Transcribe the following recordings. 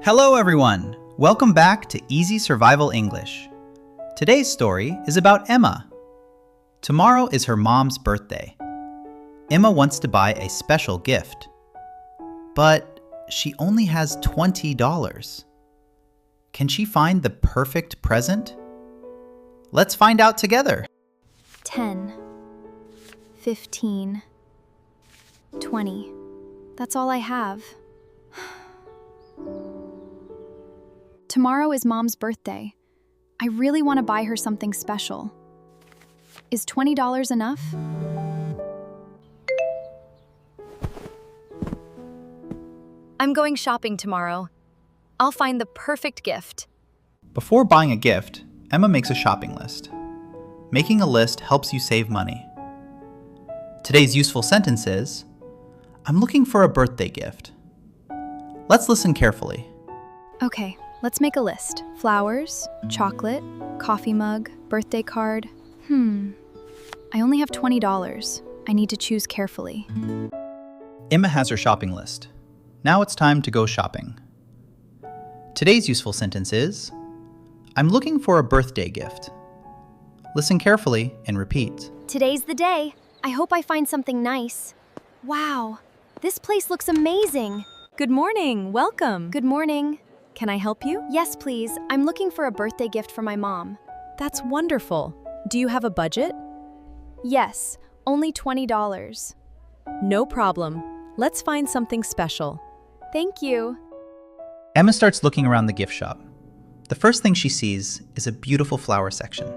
Hello everyone! Welcome back to Easy Survival English. Today's story is about Emma. Tomorrow is her mom's birthday. Emma wants to buy a special gift, but she only has $20. Can she find the perfect present? Let's find out together. 10, 15, 20. That's all I have. Tomorrow is Mom's birthday. I really want to buy her something special. Is $20 enough? I'm going shopping tomorrow. I'll find the perfect gift. Before buying a gift, Emma makes a shopping list. Making a list helps you save money. Today's useful sentence is, I'm looking for a birthday gift. Let's listen carefully. Okay, let's make a list. Flowers, chocolate, coffee mug, birthday card. I only have $20. I need to choose carefully. Emma has her shopping list. Now it's time to go shopping. Today's useful sentence is, I'm looking for a birthday gift. Listen carefully and repeat. Today's the day. I hope I find something nice. Wow, this place looks amazing. Good morning. Welcome. Good morning. Can I help you? Yes, please. I'm looking for a birthday gift for my mom. That's wonderful. Do you have a budget? Yes, only $20. No problem. Let's find something special. Thank you. Emma starts looking around the gift shop. The first thing she sees is a beautiful flower section.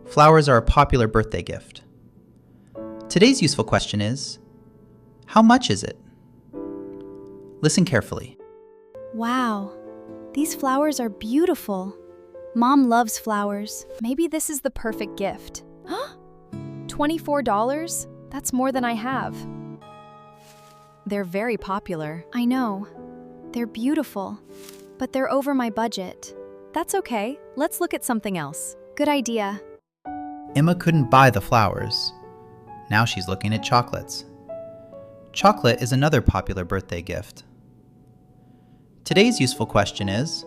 Flowers are a popular birthday gift. Today's useful question is, how much is it? Listen carefully. Wow, these flowers are beautiful. Mom loves flowers. Maybe this is the perfect gift. $24? That's more than I have. They're very popular. I know. They're beautiful, but they're over my budget. That's okay. Let's look at something else. Good idea. Emma couldn't buy the flowers. Now she's looking at chocolates. Chocolate is another popular birthday gift. Today's useful question is,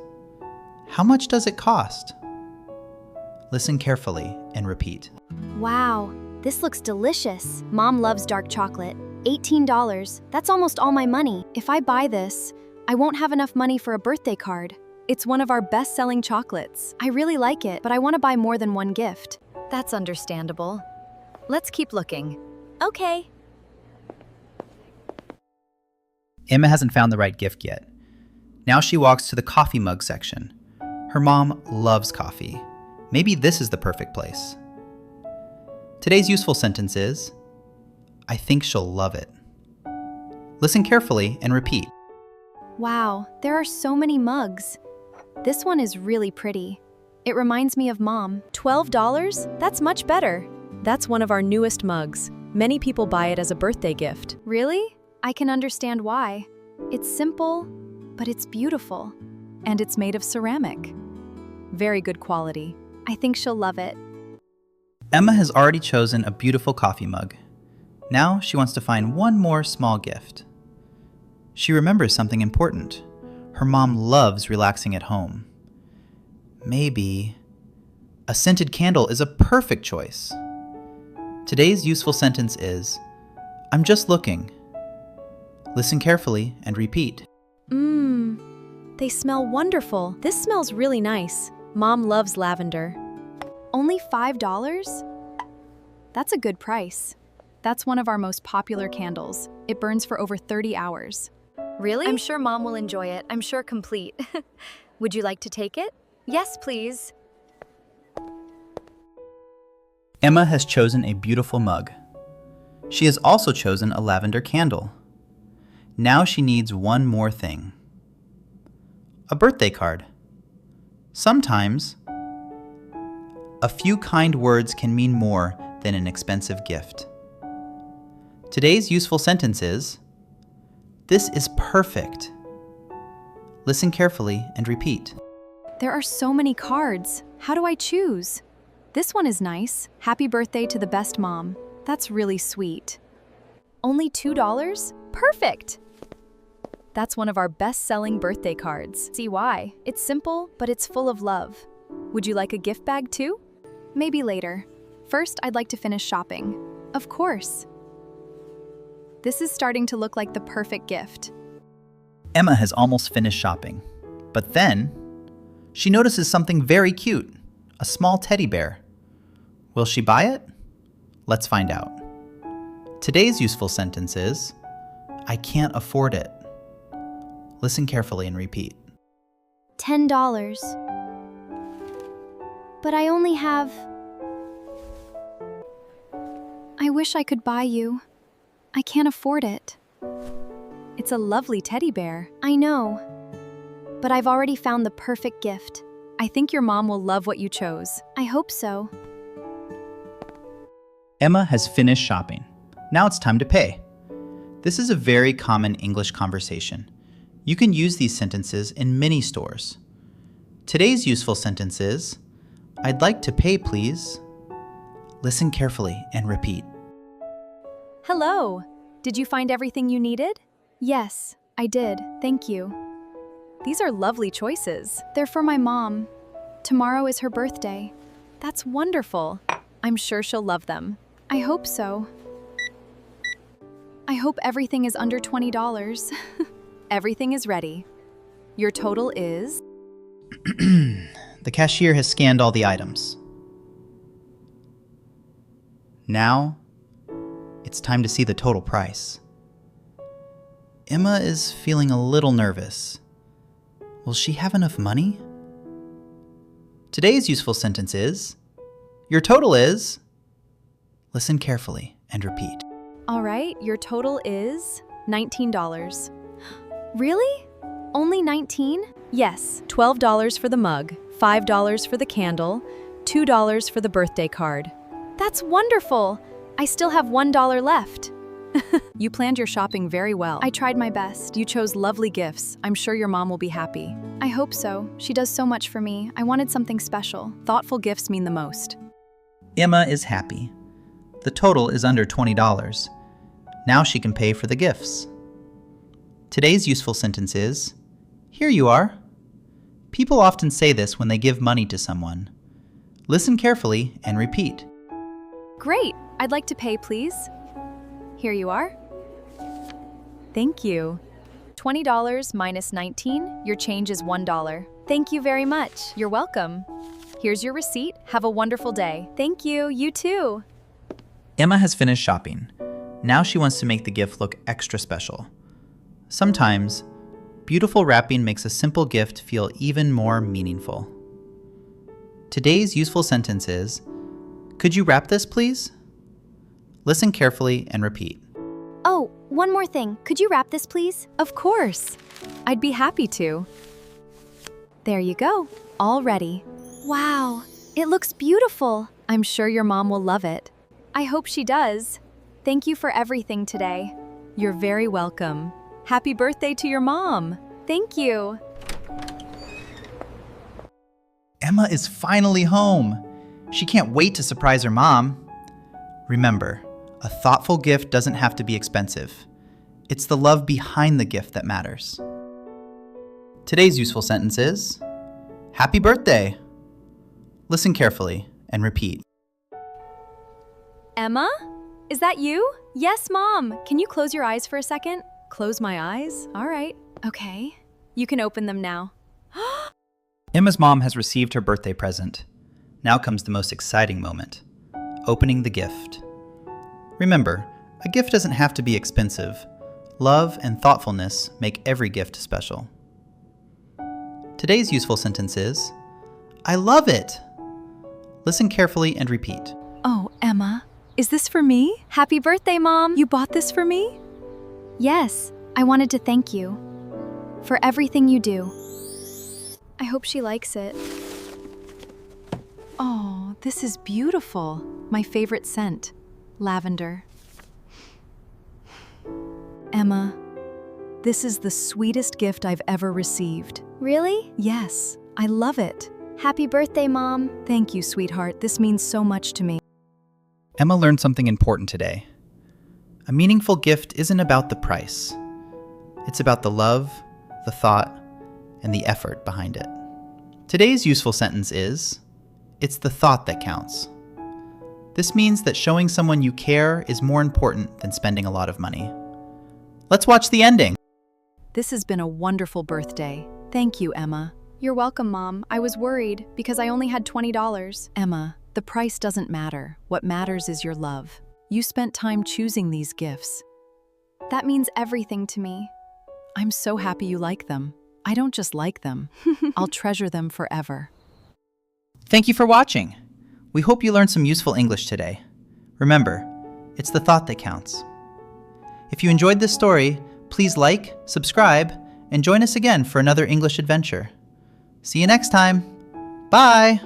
how much does it cost? Listen carefully and repeat. Wow, this looks delicious. Mom loves dark chocolate. $18. That's almost all my money. If I buy this, I won't have enough money for a birthday card. It's one of our best-selling chocolates. I really like it, but I want to buy more than one gift. That's understandable. Let's keep looking. Okay. Emma hasn't found the right gift yet. Now she walks to the coffee mug section. Her mom loves coffee. Maybe this is the perfect place. Today's useful sentence is, I think she'll love it. Listen carefully and repeat. Wow, there are so many mugs. This one is really pretty. It reminds me of Mom. $12? That's much better. That's one of our newest mugs. Many people buy it as a birthday gift. Really? I can understand why. It's simple, but it's beautiful. And it's made of ceramic. Very good quality. I think she'll love it. Emma has already chosen a beautiful coffee mug. Now she wants to find one more small gift. She remembers something important. Her mom loves relaxing at home. Maybe a scented candle is a perfect choice. Today's useful sentence is, I'm just looking. Listen carefully and repeat. They smell wonderful. This smells really nice. Mom loves lavender. Only $5? That's a good price. That's one of our most popular candles. It burns for over 30 hours. Really? I'm sure Mom will enjoy it. I'm sure complete. Would you like to take it? Yes, please. Emma has chosen a beautiful mug. She has also chosen a lavender candle. Now she needs one more thing. A birthday card. Sometimes, a few kind words can mean more than an expensive gift. Today's useful sentence is, this is perfect. Listen carefully and repeat. There are so many cards. How do I choose? This one is nice. Happy birthday to the best mom. That's really sweet. Only $2? Perfect! That's one of our best-selling birthday cards. See why? It's simple, but it's full of love. Would you like a gift bag too? Maybe later. First, I'd like to finish shopping. Of course. This is starting to look like the perfect gift. Emma has almost finished shopping, but then she notices something very cute, a small teddy bear. Will she buy it? Let's find out. Today's useful sentence is, I can't afford it. Listen carefully and repeat. $10. But I only have... I wish I could buy you. I can't afford it. It's a lovely teddy bear. I know. But I've already found the perfect gift. I think your mom will love what you chose. I hope so. Emma has finished shopping. Now it's time to pay. This is a very common English conversation. You can use these sentences in many stores. Today's useful sentence is, I'd like to pay, please. Listen carefully and repeat. Hello. Did you find everything you needed? Yes, I did. Thank you. These are lovely choices. They're for my mom. Tomorrow is her birthday. That's wonderful. I'm sure she'll love them. I hope so. I hope everything is under $20. Everything is ready. Your total is... The cashier has scanned all the items. Now, it's time to see the total price. Emma is feeling a little nervous. Will she have enough money? Today's useful sentence is, your total is... Listen carefully and repeat. All right, your total is $19. Really? Only 19? Yes, $12 for the mug, $5 for the candle, $2 for the birthday card. That's wonderful! I still have $1 left. You planned your shopping very well. I tried my best. You chose lovely gifts. I'm sure your mom will be happy. I hope so. She does so much for me. I wanted something special. Thoughtful gifts mean the most. Emma is happy. The total is under $20. Now she can pay for the gifts. Today's useful sentence is, here you are. People often say this when they give money to someone. Listen carefully and repeat. Great! I'd like to pay, please. Here you are. Thank you. $20 minus 19, your change is $1. Thank you very much. You're welcome. Here's your receipt. Have a wonderful day. Thank you. You too. Emma has finished shopping. Now she wants to make the gift look extra special. Sometimes, beautiful wrapping makes a simple gift feel even more meaningful. Today's useful sentence is, could you wrap this, please? Listen carefully and repeat. Oh, one more thing. Could you wrap this, please? Of course. I'd be happy to. There you go. All ready. Wow, it looks beautiful. I'm sure your mom will love it. I hope she does. Thank you for everything today. You're very welcome. Happy birthday to your mom. Thank you. Emma is finally home. She can't wait to surprise her mom. Remember, a thoughtful gift doesn't have to be expensive. It's the love behind the gift that matters. Today's useful sentence is, happy birthday. Listen carefully and repeat. Emma? Is that you? Yes, Mom. Can you close your eyes for a second? Close my eyes? All right. Okay. You can open them now. Emma's mom has received her birthday present. Now comes the most exciting moment, opening the gift. Remember, a gift doesn't have to be expensive. Love and thoughtfulness make every gift special. Today's useful sentence is, I love it. Listen carefully and repeat. Oh, Emma, is this for me? Happy birthday, Mom. You bought this for me? Yes, I wanted to thank you for everything you do. I hope she likes it. Oh, this is beautiful. My favorite scent, lavender. Emma, this is the sweetest gift I've ever received. Really? Yes, I love it. Happy birthday, Mom. Thank you, sweetheart. This means so much to me. Emma learned something important today. A meaningful gift isn't about the price. It's about the love, the thought, and the effort behind it. Today's useful sentence is, it's the thought that counts. This means that showing someone you care is more important than spending a lot of money. Let's watch the ending. This has been a wonderful birthday. Thank you, Emma. You're welcome, Mom. I was worried because I only had $20. Emma, the price doesn't matter. What matters is your love. You spent time choosing these gifts. That means everything to me. I'm so happy you like them. I don't just like them. I'll treasure them forever. Thank you for watching. We hope you learned some useful English today. Remember, it's the thought that counts. If you enjoyed this story, please like, subscribe, and join us again for another English adventure. See you next time. Bye!